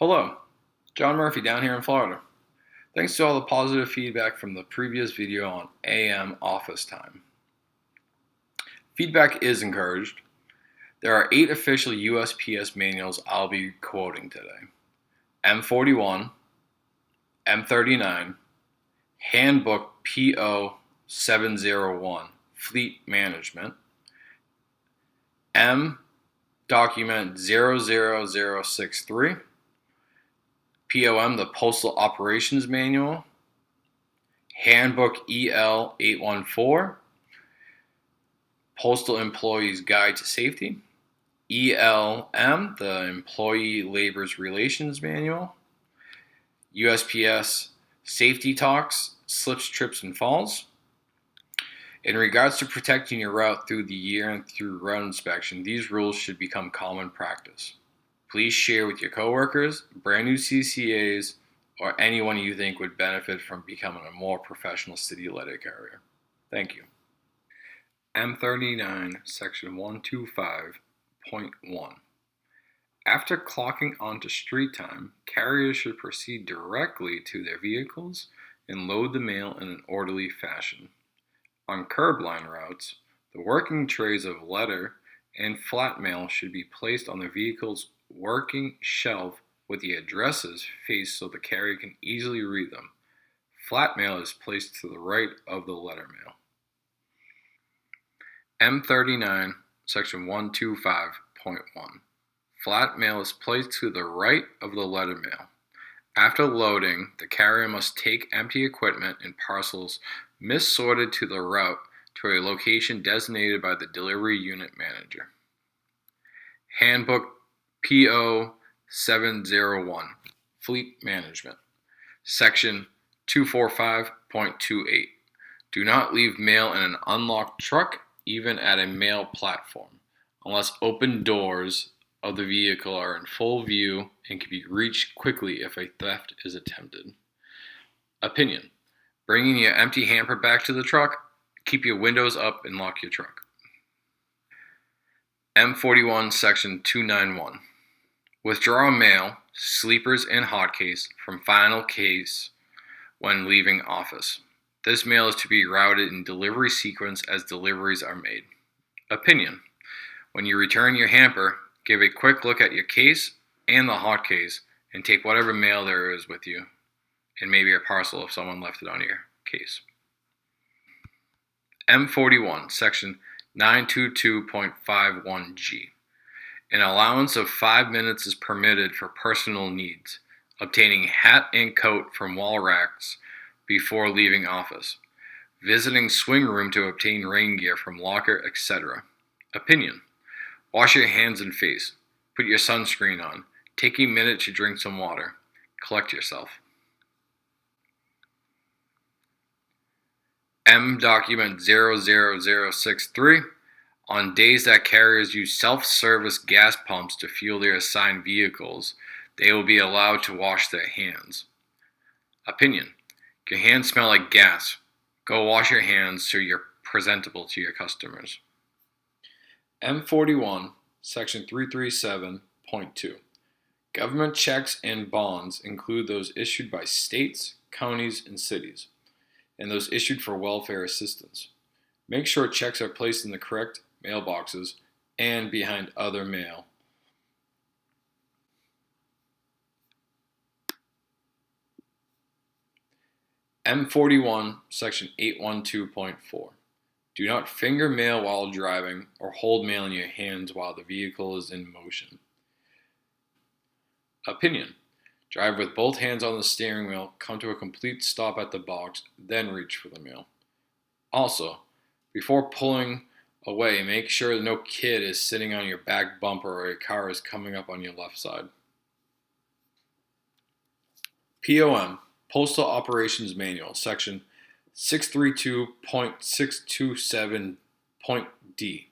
Hello, John Murphy down here in Florida. Thanks to all the positive feedback from the previous video on AM office time. Feedback is encouraged. There are 8 official USPS manuals I'll be quoting today. M41, M39, Handbook PO-701 Fleet Management, M Document 00063, POM, the Postal Operations Manual, Handbook EL-814, Postal Employees Guide to Safety, ELM, the Employee Labor Relations Manual, USPS Safety Talks, Slips, Trips, and Falls. In regards to protecting your route through the year and through route inspection, these rules should become common practice. Please share with your coworkers, brand new CCAs, or anyone you think would benefit from becoming a more professional city letter carrier. Thank you. M39, Section 125.1. After clocking onto street time, carriers should proceed directly to their vehicles and load the mail in an orderly fashion. On curbline routes, the working trays of letter and flat mail should be placed on the vehicle's working shelf with the addresses faced so the carrier can easily read them. Flat mail is placed to the right of the letter mail. M39, Section 125.1. Flat mail is placed to the right of the letter mail. After loading, the carrier must take empty equipment and parcels missorted to the route to a location designated by the delivery unit manager. Handbook PO-701 Fleet Management, Section 245.28. Do not leave mail in an unlocked truck, even at a mail platform, unless open doors of the vehicle are in full view and can be reached quickly if a theft is attempted. Opinion: bringing your empty hamper back to the truck, keep your windows up and lock your truck. M41, Section 291. Withdraw mail, sleepers, and hotcase from final case when leaving office. This mail is to be routed in delivery sequence as deliveries are made. Opinion: when you return your hamper, give a quick look at your case and the hot case and take whatever mail there is with you, and maybe a parcel if someone left it on your case. M41, Section 922.51G. An allowance of 5 minutes is permitted for personal needs, obtaining hat and coat from wall racks before leaving office, visiting swing room to obtain rain gear from locker, etc. Opinion: wash your hands and face, put your sunscreen on, take a minute to drink some water, collect yourself. M Document 00063. On days that carriers use self-service gas pumps to fuel their assigned vehicles, they will be allowed to wash their hands. Opinion: your hands smell like gas. Go wash your hands so you're presentable to your customers. M41, Section 337.2. Government checks and bonds include those issued by states, counties, and cities, and those issued for welfare assistance. Make sure checks are placed in the correct mailboxes and behind other mail. M41, Section 812.4. Do not finger mail while driving or hold mail in your hands while the vehicle is in motion. Opinion: drive with both hands on the steering wheel, come to a complete stop at the box, then reach for the mail. Also, before pulling away, make sure no kid is sitting on your back bumper or a car is coming up on your left side. POM, Postal Operations Manual, Section 632.627.d.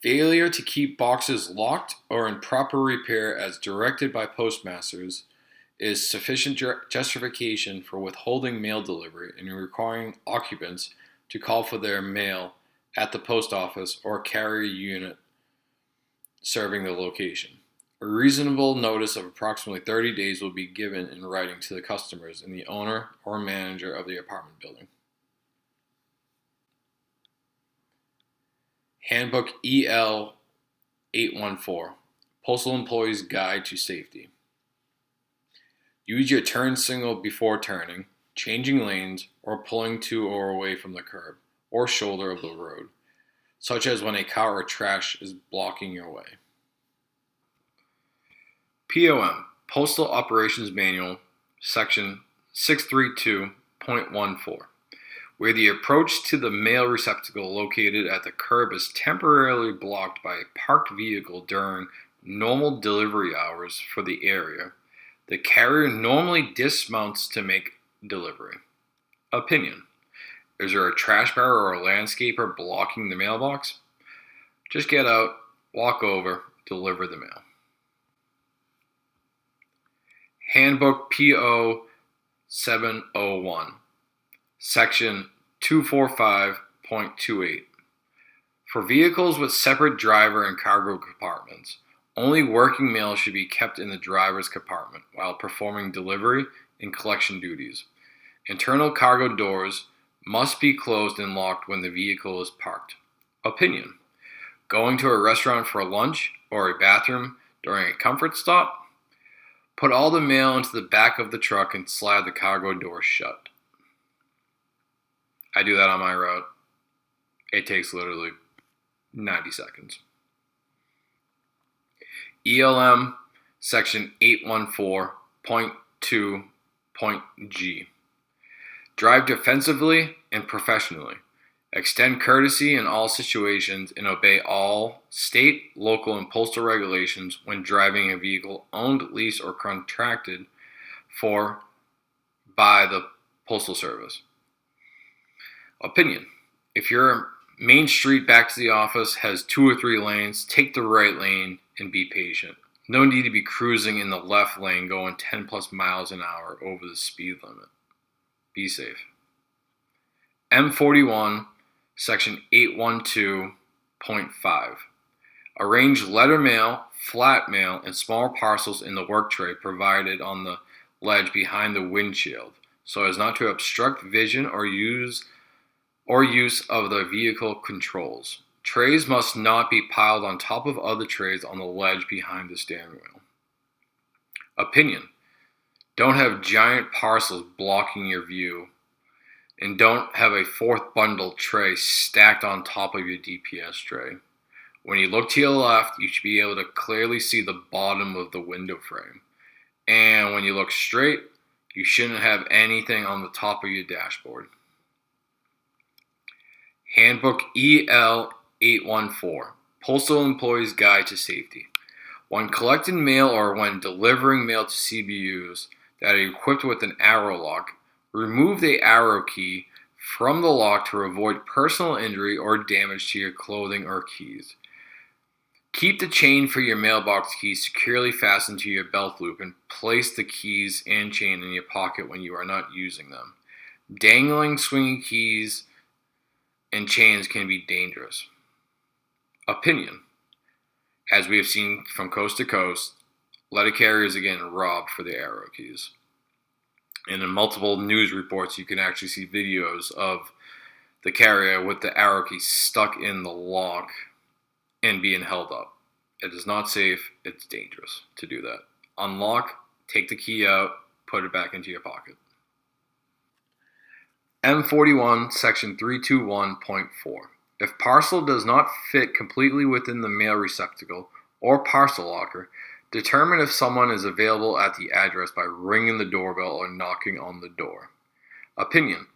Failure to keep boxes locked or in proper repair as directed by postmasters is sufficient justification for withholding mail delivery and requiring occupants to call for their mail at the post office or carrier unit serving the location. A reasonable notice of approximately 30 days will be given in writing to the customers and the owner or manager of the apartment building. Handbook EL-814, Postal Employee's Guide to Safety. Use your turn signal before turning, changing lanes, or pulling to or away from the curb or shoulder of the road, such as when a car or trash is blocking your way. POM, Postal Operations Manual, Section 632.14, where the approach to the mail receptacle located at the curb is temporarily blocked by a parked vehicle during normal delivery hours for the area, the carrier normally dismounts to make delivery. Opinion: is there a trash barrier or a landscaper blocking the mailbox? Just get out, walk over, deliver the mail. Handbook PO-701 Section 245.28, for vehicles with separate driver and cargo compartments, only working mail should be kept in the driver's compartment while performing delivery and collection duties. Internal cargo doors must be closed and locked when the vehicle is parked. Opinion: going to a restaurant for lunch or a bathroom during a comfort stop? Put all the mail into the back of the truck and slide the cargo door shut. I do that on my route. It takes literally 90 seconds. ELM Section 814.2.G. Drive defensively and professionally. Extend courtesy in all situations and obey all state, local, and postal regulations when driving a vehicle owned, leased, or contracted for by the Postal Service. Opinion: if your main street back to the office has 2 or 3 lanes, take the right lane and be patient. No need to be cruising in the left lane going 10 plus miles an hour over the speed limit. Be safe. M41 Section 812.5. Arrange letter mail, flat mail, and small parcels in the work tray provided on the ledge behind the windshield so as not to obstruct vision or use of the vehicle controls. Trays must not be piled on top of other trays on the ledge behind the steering wheel. Opinion: don't have giant parcels blocking your view, and don't have a 4th bundle tray stacked on top of your DPS tray. When you look to your left, you should be able to clearly see the bottom of the window frame. And when you look straight, you shouldn't have anything on the top of your dashboard. Handbook EL-814, Postal Employee's Guide to Safety. When collecting mail or when delivering mail to CBUs that are equipped with an arrow lock, remove the arrow key from the lock to avoid personal injury or damage to your clothing or keys. Keep the chain for your mailbox keys securely fastened to your belt loop and place the keys and chain in your pocket when you are not using them. Dangling, swinging keys and chains can be dangerous. Opinion: as we have seen from coast to coast, letter carriers are getting robbed for their arrow keys. And in multiple news reports, you can actually see videos of the carrier with the arrow key stuck in the lock and being held up. It is not safe. It's dangerous to do that. Unlock, take the key out, put it back into your pocket. M41 Section 321.4. If parcel does not fit completely within the mail receptacle or parcel locker, determine if someone is available at the address by ringing the doorbell or knocking on the door. Opinion: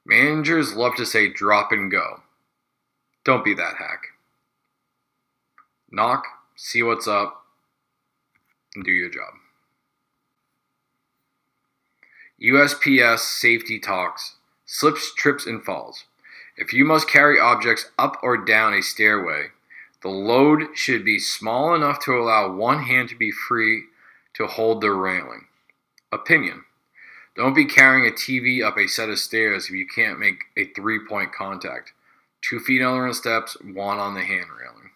managers love to say drop and go. Don't be that hack. Knock, see what's up, and do your job. USPS Safety Talks: slips, trips, and falls. If you must carry objects up or down a stairway, the load should be small enough to allow one hand to be free to hold the railing. Opinion: don't be carrying a TV up a set of stairs if you can't make a 3-point contact. 2 feet on the steps, 1 on the hand railing.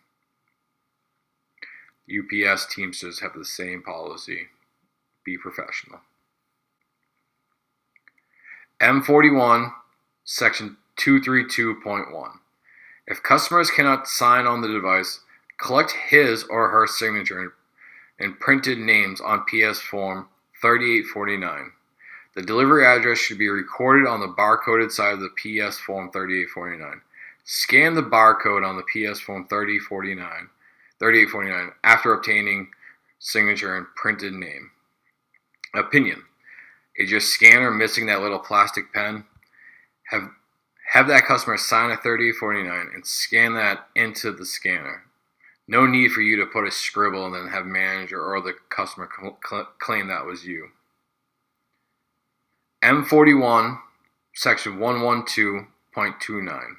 UPS Teamsters have the same policy. Be professional. M41, Section 232.1. If customers cannot sign on the device, collect his or her signature and printed names on PS Form 3849. The delivery address should be recorded on the barcoded side of the PS Form 3849. Scan the barcode on the PS Form 3849 after obtaining signature and printed name. Opinion. Is your scanner missing that little plastic pen? Have that customer sign a 3849 and scan that into the scanner. No need for you to put a scribble and then have manager or the customer claim that was you. M41, Section 112.29.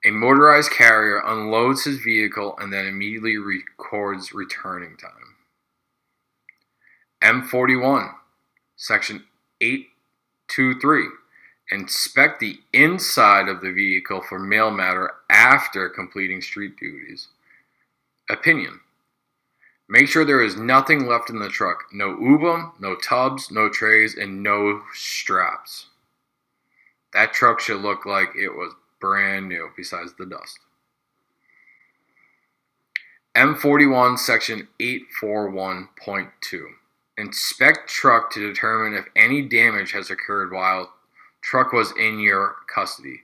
A motorized carrier unloads his vehicle and then immediately records returning time. M41, Section 823. Inspect the inside of the vehicle for mail matter after completing street duties. Opinion. Make sure there is nothing left in the truck. No ubum, no tubs, no trays, and no straps. That truck should look like it was brand new besides the dust. M41 Section 841.2. Inspect truck to determine if any damage has occurred while truck was in your custody.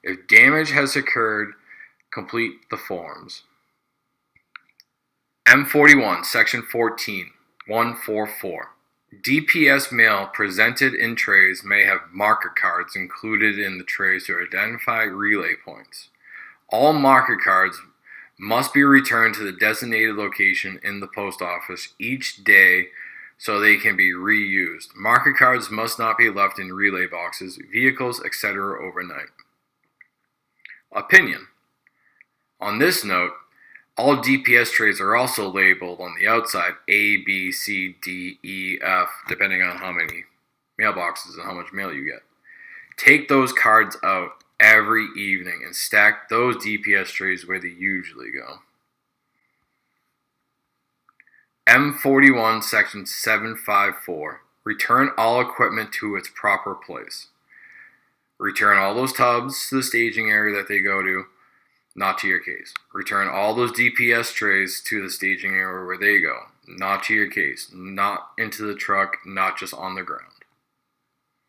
If damage has occurred, complete the forms. M41, Section 144. DPS mail presented in trays may have marker cards included in the trays to identify relay points. All marker cards must be returned to the designated location in the post office each day so they can be reused. Marker cards must not be left in relay boxes, vehicles, etc. overnight. Opinion. On this note, all DPS trays are also labeled on the outside A, B, C, D, E, F, depending on how many mailboxes and how much mail you get. Take those cards out every evening and stack those DPS trays where they usually go. M41 Section 754. Return all equipment to its proper place. Return all those tubs to the staging area that they go to. Not to your case. Return all those DPS trays to the staging area where they go. Not to your case. Not into the truck, not just on the ground.